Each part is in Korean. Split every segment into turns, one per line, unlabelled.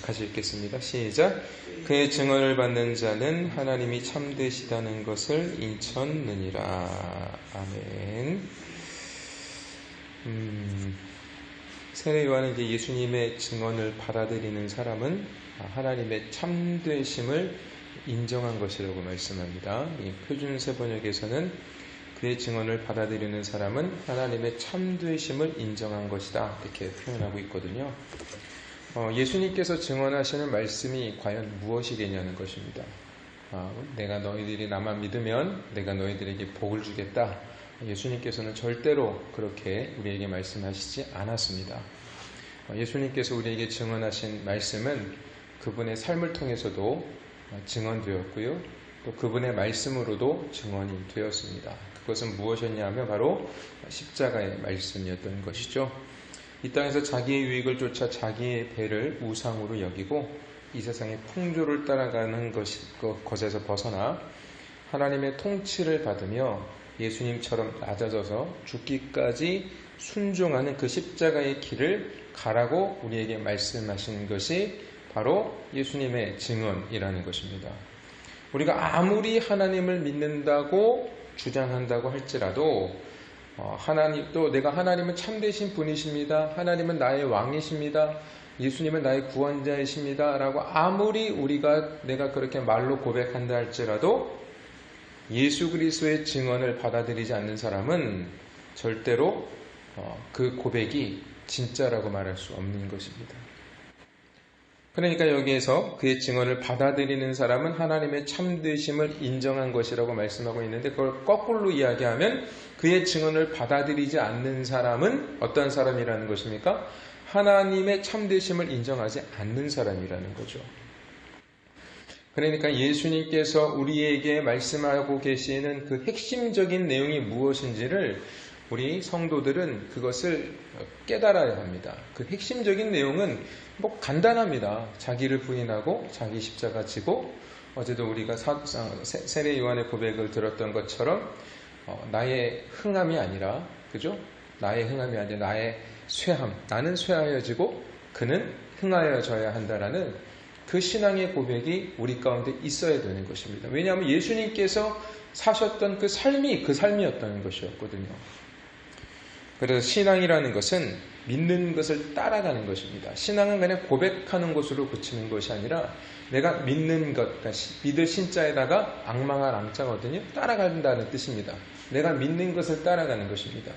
같이 읽겠습니다. 시작. 그의 증언을 받는 자는 하나님이 참되시다는 것을 인쳤느니라. 아멘. 세례 요한은 이제 예수님의 증언을 받아들이는 사람은 하나님의 참되심을 인정한 것이라고 말씀합니다. 이 표준세 번역에서는 그의 증언을 받아들이는 사람은 하나님의 참되심을 인정한 것이다, 이렇게 표현하고 있거든요. 예수님께서 증언하시는 말씀이 과연 무엇이겠냐는 것입니다. 내가 너희들이 나만 믿으면 내가 너희들에게 복을 주겠다. 예수님께서는 절대로 그렇게 우리에게 말씀하시지 않았습니다. 예수님께서 우리에게 증언하신 말씀은 그분의 삶을 통해서도 증언되었고요. 또 그분의 말씀으로도 증언이 되었습니다. 그것은 무엇이었냐 하면 바로 십자가의 말씀이었던 것이죠. 이 땅에서 자기의 유익을 쫓아 자기의 배를 우상으로 여기고 이 세상의 풍조를 따라가는 것에서 벗어나 하나님의 통치를 받으며 예수님처럼 낮아져서 죽기까지 순종하는 그 십자가의 길을 가라고 우리에게 말씀하시는 것이 바로 예수님의 증언이라는 것입니다. 우리가 아무리 하나님을 믿는다고 주장한다고 할지라도 또 내가 하나님은 참되신 분이십니다. 하나님은 나의 왕이십니다. 예수님은 나의 구원자이십니다. 라고 아무리 내가 그렇게 말로 고백한다 할지라도 예수 그리스도의 증언을 받아들이지 않는 사람은 절대로 그 고백이 진짜라고 말할 수 없는 것입니다. 그러니까 여기에서 그의 증언을 받아들이는 사람은 하나님의 참되심을 인정한 것이라고 말씀하고 있는데, 그걸 거꾸로 이야기하면 그의 증언을 받아들이지 않는 사람은 어떤 사람이라는 것입니까? 하나님의 참되심을 인정하지 않는 사람이라는 거죠. 그러니까 예수님께서 우리에게 말씀하고 계시는 그 핵심적인 내용이 무엇인지를 우리 성도들은 그것을 깨달아야 합니다. 그 핵심적인 내용은 간단합니다. 자기를 부인하고 자기 십자가 지고, 어제도 우리가 세례 요한의 고백을 들었던 것처럼 나의 흥함이 아니라, 그죠? 나의 흥함이 아니라 나의 쇠함, 나는 쇠하여지고 그는 흥하여져야 한다라는 그 신앙의 고백이 우리 가운데 있어야 되는 것입니다. 왜냐하면 예수님께서 사셨던 그 삶이었던 것이었거든요. 그래서 신앙이라는 것은 믿는 것을 따라가는 것입니다. 신앙은 그냥 고백하는 것으로 그치는 것이 아니라 내가 믿는 것, 믿을 신자에다가 앙망할 앙자거든요. 따라간다는 뜻입니다. 내가 믿는 것을 따라가는 것입니다.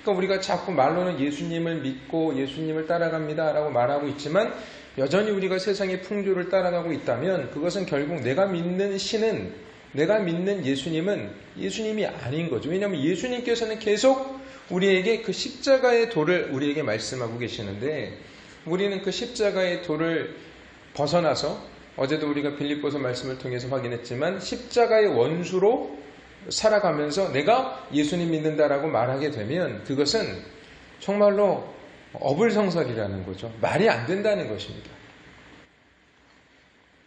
그러니까 우리가 자꾸 말로는 예수님을 믿고 예수님을 따라갑니다 라고 말하고 있지만, 여전히 우리가 세상의 풍조를 따라가고 있다면 그것은 결국 내가 믿는 신은, 내가 믿는 예수님은 예수님이 아닌 거죠. 왜냐하면 예수님께서는 계속 우리에게 그 십자가의 도를 우리에게 말씀하고 계시는데, 우리는 그 십자가의 도를 벗어나서, 어제도 우리가 빌립보서 말씀을 통해서 확인했지만, 십자가의 원수로 살아가면서 내가 예수님 믿는다라고 말하게 되면 그것은 정말로 어불성설이라는 거죠. 말이 안 된다는 것입니다.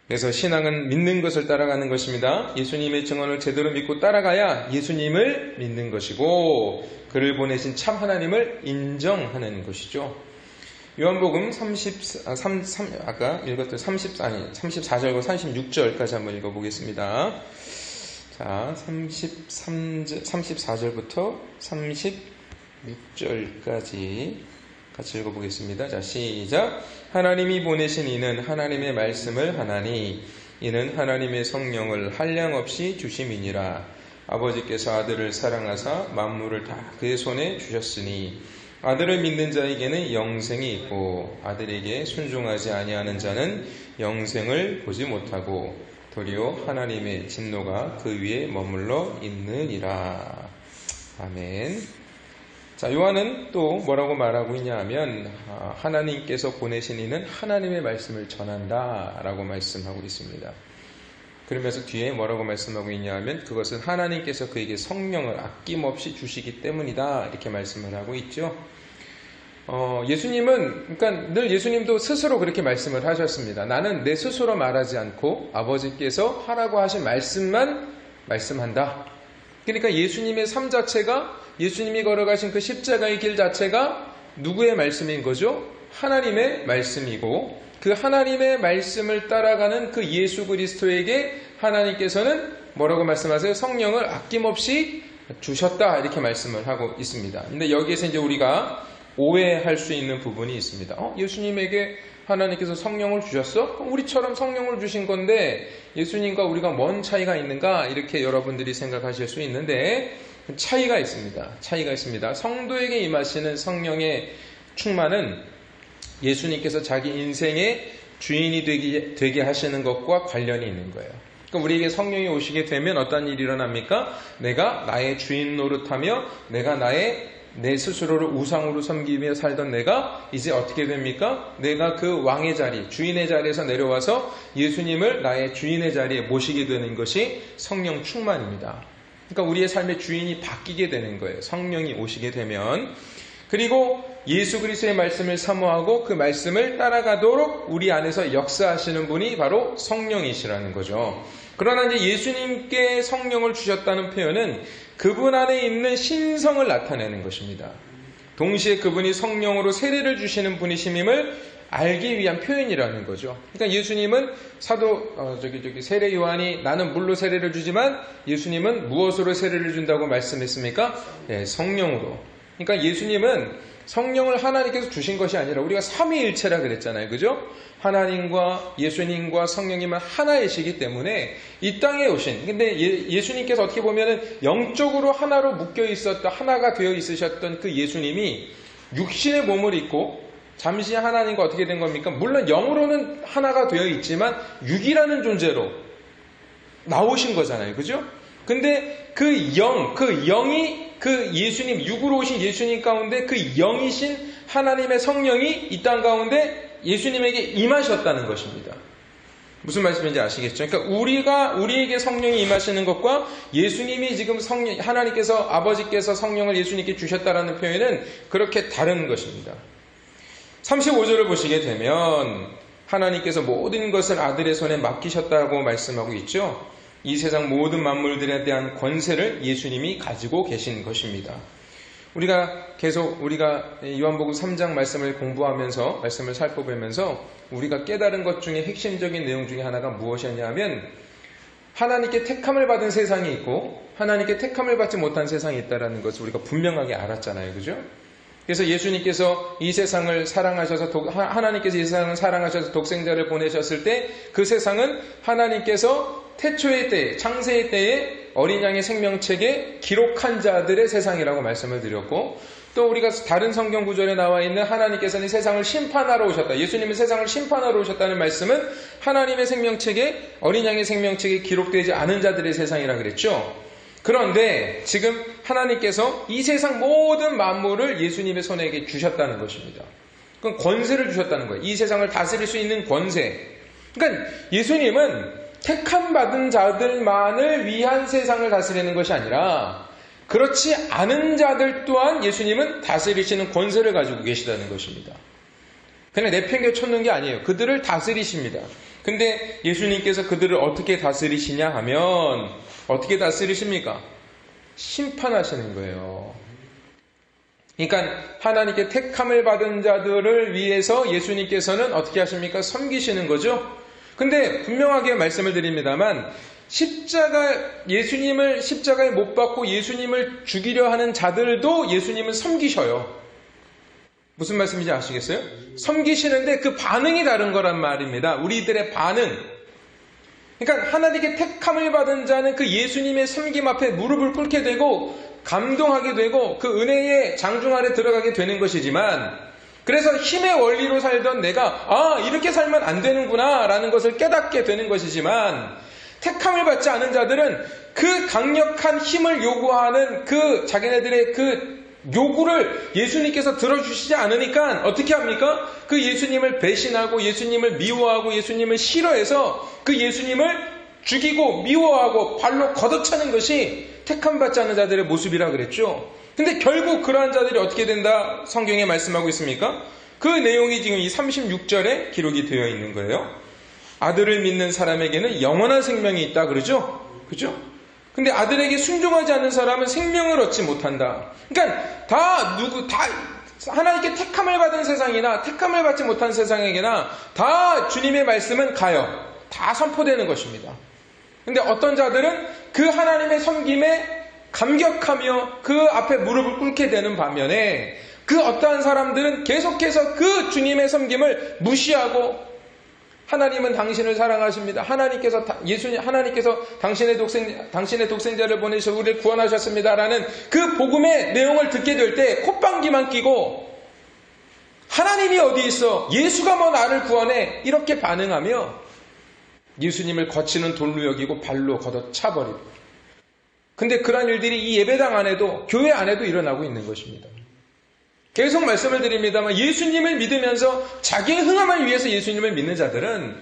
그래서 신앙은 믿는 것을 따라가는 것입니다. 예수님의 증언을 제대로 믿고 따라가야 예수님을 믿는 것이고, 그를 보내신 참 하나님을 인정하는 것이죠. 요한복음 아까 읽었던 34절과 36절까지 한번 읽어보겠습니다. 자, 34절부터 36절까지 같이 읽어보겠습니다. 자, 시작. 하나님이 보내신 이는 하나님의 말씀을 하나니, 이는 하나님의 성령을 한량없이 주심이니라. 아버지께서 아들을 사랑하사 만물을 다 그의 손에 주셨으니, 아들을 믿는 자에게는 영생이 있고 아들에게 순종하지 아니하는 자는 영생을 보지 못하고 도리어 하나님의 진노가 그 위에 머물러 있느니라. 아멘. 자, 요한은 또 뭐라고 말하고 있냐 하면, 하나님께서 보내신 이는 하나님의 말씀을 전한다 라고 말씀하고 있습니다. 그러면서 뒤에 뭐라고 말씀하고 있냐 하면, 그것은 하나님께서 그에게 성령을 아낌없이 주시기 때문이다, 이렇게 말씀을 하고 있죠. 예수님은, 그러니까 늘 예수님도 스스로 그렇게 말씀을 하셨습니다. 나는 내 스스로 말하지 않고 아버지께서 하라고 하신 말씀만 말씀한다. 그러니까 예수님의 삶 자체가, 예수님이 걸어가신 그 십자가의 길 자체가 누구의 말씀인 거죠? 하나님의 말씀이고, 그 하나님의 말씀을 따라가는 그 예수 그리스도에게 하나님께서는 뭐라고 말씀하세요? 성령을 아낌없이 주셨다, 이렇게 말씀을 하고 있습니다. 근데 여기에서 이제 우리가 오해할 수 있는 부분이 있습니다. 예수님에게 하나님께서 성령을 주셨어? 우리처럼 성령을 주신 건데 예수님과 우리가 뭔 차이가 있는가? 이렇게 여러분들이 생각하실 수 있는데 차이가 있습니다. 성도에게 임하시는 성령의 충만은 예수님께서 자기 인생의 주인이 되게 하시는 것과 관련이 있는 거예요. 그러니까 우리에게 성령이 오시게 되면 어떤 일이 일어납니까? 내가 나의 주인 노릇하며 내가 내 스스로를 우상으로 섬기며 살던 내가 이제 어떻게 됩니까? 내가 그 왕의 자리, 주인의 자리에서 내려와서 예수님을 나의 주인의 자리에 모시게 되는 것이 성령 충만입니다. 그러니까 우리의 삶의 주인이 바뀌게 되는 거예요. 성령이 오시게 되면. 그리고 예수 그리스도의 말씀을 사모하고 그 말씀을 따라가도록 우리 안에서 역사하시는 분이 바로 성령이시라는 거죠. 그러나 이제 예수님께 성령을 주셨다는 표현은 그분 안에 있는 신성을 나타내는 것입니다. 동시에 그분이 성령으로 세례를 주시는 분이심임을 알기 위한 표현이라는 거죠. 그러니까 예수님은 세례 요한이 나는 물로 세례를 주지만 예수님은 무엇으로 세례를 준다고 말씀했습니까? 네, 성령으로. 그러니까 예수님은 성령을 하나님께서 주신 것이 아니라 우리가 삼위일체라 그랬잖아요. 그죠? 하나님과 예수님과 성령님은 하나이시기 때문에 이 땅에 오신, 근데 예수님께서 어떻게 보면은 영적으로 하나로 묶여 있었던, 하나가 되어 있으셨던 그 예수님이 육신의 몸을 입고 잠시 하나님과 어떻게 된 겁니까? 물론 영으로는 하나가 되어 있지만 육이라는 존재로 나오신 거잖아요. 그죠? 근데 그 영이 그 예수님, 육으로 오신 예수님 가운데 그 영이신 하나님의 성령이 이 땅 가운데 예수님에게 임하셨다는 것입니다. 무슨 말씀인지 아시겠죠? 그러니까 우리에게 성령이 임하시는 것과 예수님이 지금 하나님께서, 아버지께서 성령을 예수님께 주셨다라는 표현은 그렇게 다른 것입니다. 35절을 보시게 되면 하나님께서 모든 것을 아들의 손에 맡기셨다고 말씀하고 있죠. 이 세상 모든 만물들에 대한 권세를 예수님이 가지고 계신 것입니다. 우리가 요한복음 3장 말씀을 공부하면서, 말씀을 살펴보면서 우리가 깨달은 것 중에 핵심적인 내용 중에 하나가 무엇이었냐면 하나님께 택함을 받은 세상이 있고 하나님께 택함을 받지 못한 세상이 있다는 것을 우리가 분명하게 알았잖아요. 그죠? 그래서 예수님께서 이 세상을 사랑하셔서 하나님께서 이 세상을 사랑하셔서 독생자를 보내셨을 때 그 세상은 하나님께서 태초의 때에, 창세의 때에 어린 양의 생명책에 기록한 자들의 세상이라고 말씀을 드렸고, 또 우리가 다른 성경 구절에 나와 있는 하나님께서는 세상을 심판하러 오셨다, 예수님은 세상을 심판하러 오셨다는 말씀은 하나님의 생명책에, 어린 양의 생명책에 기록되지 않은 자들의 세상이라 그랬죠. 그런데 지금 하나님께서 이 세상 모든 만물을 예수님의 손에게 주셨다는 것입니다. 그건 권세를 주셨다는 거예요. 이 세상을 다스릴 수 있는 권세. 그러니까 예수님은 택함 받은 자들만을 위한 세상을 다스리는 것이 아니라 그렇지 않은 자들 또한 예수님은 다스리시는 권세를 가지고 계시다는 것입니다. 그냥 내팽개쳤는 게 아니에요. 그들을 다스리십니다. 근데 예수님께서 그들을 어떻게 다스리시냐 하면 어떻게 다스리십니까? 심판하시는 거예요. 그러니까 하나님께 택함을 받은 자들을 위해서 예수님께서는 어떻게 하십니까? 섬기시는 거죠. 근데 분명하게 말씀을 드립니다만 예수님을 십자가에 못 박고 예수님을 죽이려 하는 자들도 예수님은 섬기셔요. 무슨 말씀인지 아시겠어요? 섬기시는데 그 반응이 다른 거란 말입니다. 우리들의 반응. 그러니까 하나님께 택함을 받은 자는 그 예수님의 섬김 앞에 무릎을 꿇게 되고 감동하게 되고 그 은혜의 장중 아래 들어가게 되는 것이지만, 그래서 힘의 원리로 살던 내가 이렇게 살면 안 되는구나 라는 것을 깨닫게 되는 것이지만, 택함을 받지 않은 자들은 그 강력한 힘을 요구하는 그 자기네들의 그 요구를 예수님께서 들어주시지 않으니까 어떻게 합니까? 그 예수님을 배신하고 예수님을 미워하고 예수님을 싫어해서 그 예수님을 죽이고 미워하고 발로 걷어차는 것이 택함 받지 않은 자들의 모습이라 그랬죠. 근데 결국 그러한 자들이 어떻게 된다 성경에 말씀하고 있습니까? 그 내용이 지금 이 36절에 기록이 되어 있는 거예요. 아들을 믿는 사람에게는 영원한 생명이 있다 그러죠? 그죠? 근데 아들에게 순종하지 않는 사람은 생명을 얻지 못한다. 그러니까 하나님께 택함을 받은 세상이나 택함을 받지 못한 세상에게나 다 주님의 말씀은 가요. 다 선포되는 것입니다. 근데 어떤 자들은 그 하나님의 섬김에 감격하며 그 앞에 무릎을 꿇게 되는 반면에 그 어떠한 사람들은 계속해서 그 주님의 섬김을 무시하고 하나님은 당신을 사랑하십니다. 하나님께서 당신의 독생자를 보내셔 우리를 구원하셨습니다라는 그 복음의 내용을 듣게 될 때 콧방귀만 끼고 하나님이 어디 있어? 예수가 뭐 나를 구원해? 이렇게 반응하며 예수님을 거치는 돌로 여기고 발로 걷어차버리고 근데 그런 일들이 이 예배당 안에도 교회 안에도 일어나고 있는 것입니다. 계속 말씀을 드립니다만 예수님을 믿으면서 자기의 흥함을 위해서 예수님을 믿는 자들은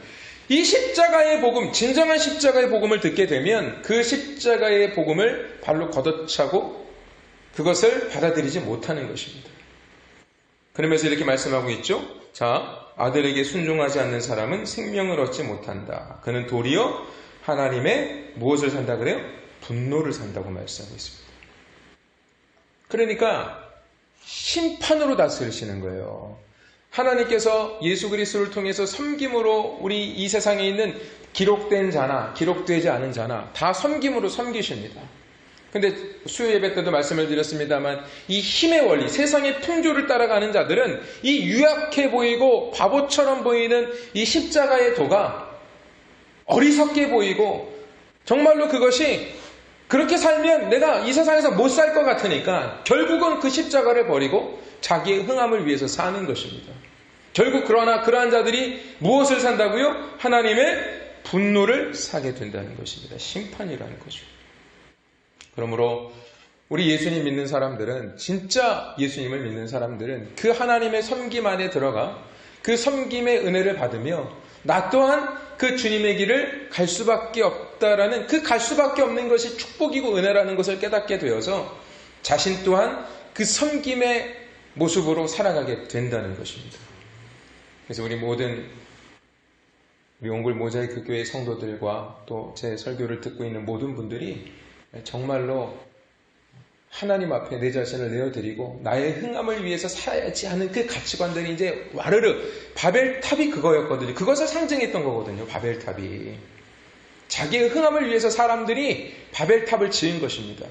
이 십자가의 복음, 진정한 십자가의 복음을 듣게 되면 그 십자가의 복음을 발로 걷어차고 그것을 받아들이지 못하는 것입니다. 그러면서 이렇게 말씀하고 있죠. 자, 아들에게 순종하지 않는 사람은 생명을 얻지 못한다. 그는 도리어 하나님의 무엇을 산다 그래요? 분노를 산다고 말씀하고 있습니다. 그러니까 심판으로 다스리시는 거예요. 하나님께서 예수 그리스도를 통해서 섬김으로 우리 이 세상에 있는 기록된 자나 기록되지 않은 자나 다 섬김으로 섬기십니다. 근데 수요 예배 때도 말씀을 드렸습니다만 이 힘의 원리, 세상의 풍조를 따라가는 자들은 이 유약해 보이고 바보처럼 보이는 이 십자가의 도가 어리석게 보이고 정말로 그것이 그렇게 살면 내가 이 세상에서 못 살 것 같으니까 결국은 그 십자가를 버리고 자기의 흥함을 위해서 사는 것입니다. 결국 그러한 자들이 무엇을 산다고요? 하나님의 분노를 사게 된다는 것입니다. 심판이라는 거죠. 그러므로 우리 예수님 믿는 사람들은 진짜 예수님을 믿는 사람들은 그 하나님의 섬김 안에 들어가 그 섬김의 은혜를 받으며 나 또한 그 주님의 길을 갈 수밖에 없다라는 그 갈 수밖에 없는 것이 축복이고 은혜라는 것을 깨닫게 되어서 자신 또한 그 섬김의 모습으로 살아가게 된다는 것입니다. 그래서 우리 온골 모자이크 교회 성도들과 또 제 설교를 듣고 있는 모든 분들이 정말로 하나님 앞에 내 자신을 내어드리고 나의 흥함을 위해서 살아야지 하는 그 가치관들이 이제 와르르 바벨탑이 그거였거든요. 그것을 상징했던 거거든요. 바벨탑이. 자기의 흥함을 위해서 사람들이 바벨탑을 지은 것입니다.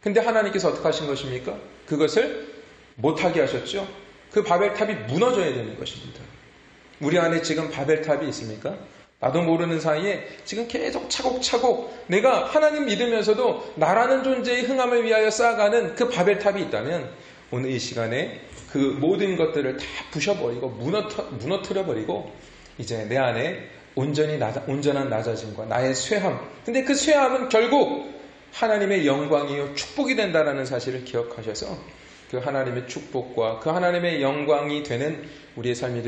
근데 하나님께서 어떻게 하신 것입니까? 그것을 못하게 하셨죠. 그 바벨탑이 무너져야 되는 것입니다. 우리 안에 지금 바벨탑이 있습니까? 나도 모르는 사이에 지금 계속 차곡차곡 내가 하나님 믿으면서도 나라는 존재의 흥함을 위하여 쌓아가는 그 바벨탑이 있다면 오늘 이 시간에 그 모든 것들을 다 부셔버리고 무너뜨려버리고 이제 내 안에 온전한 낮아짐과 나의 쇠함. 근데 그 쇠함은 결국 하나님의 영광이요 축복이 된다는 사실을 기억하셔서 그 하나님의 축복과 그 하나님의 영광이 되는 우리의 삶이